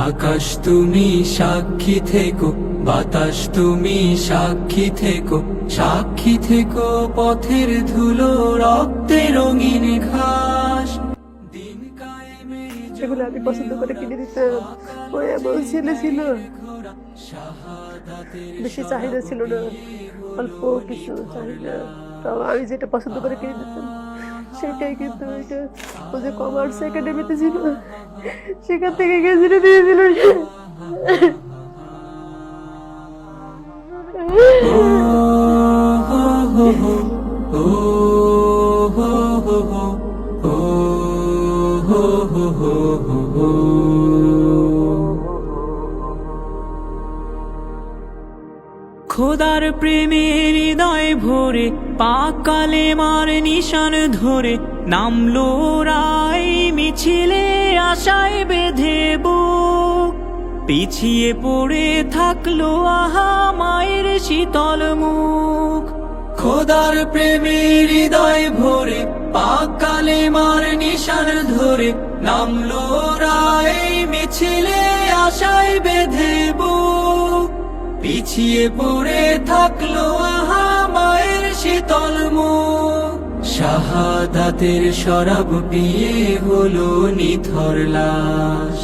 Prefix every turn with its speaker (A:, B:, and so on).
A: আকাশ তুমি সাক্ষী থেকো, বাতাস তুমি সাক্ষী থেকো, সাক্ষী থেকো পথের ধুলো, রক্তে রঙিন ঘাস। দিন কায়েমের
B: এগুলো আমি পছন্দ করে কিনে দিতাম। ওই এমন ছেলে ছিল, বেশি চাহিদা ছিল না, অল্প কিছু চাহিদা। তাও আমি যেটা পছন্দ করে কিনে দিতাম সেটাই, কিন্তু ওইটা ও যে কমার্স একাডেমিতে ছিল সেখান থেকে গেজেটে দিয়েছিল সে।
A: ও হো হো হো, ও হো হো হো, ও হো হো হো হো হো। খোদার প্রেমে হৃদয় ভরে, পাক কালেমার নিশান ধরে, নামলো রায় মিছিলে আশায় বেঁধে বুক। পিছিয়ে পড়ে থাকলো আহা মায়ের শীতল মুখ। খোদার প্রেমে হৃদয় ভরে, পাক কালেমার নিশান ধরে, নামলো রায় মিছিলে আশায় বেঁধে বুক। পিছিয়ে পড়ে থাকলো আহা মায়ের শীতল মুখ। শাহাদাতের শরাব পিয়ে হলো নিথর লাশ।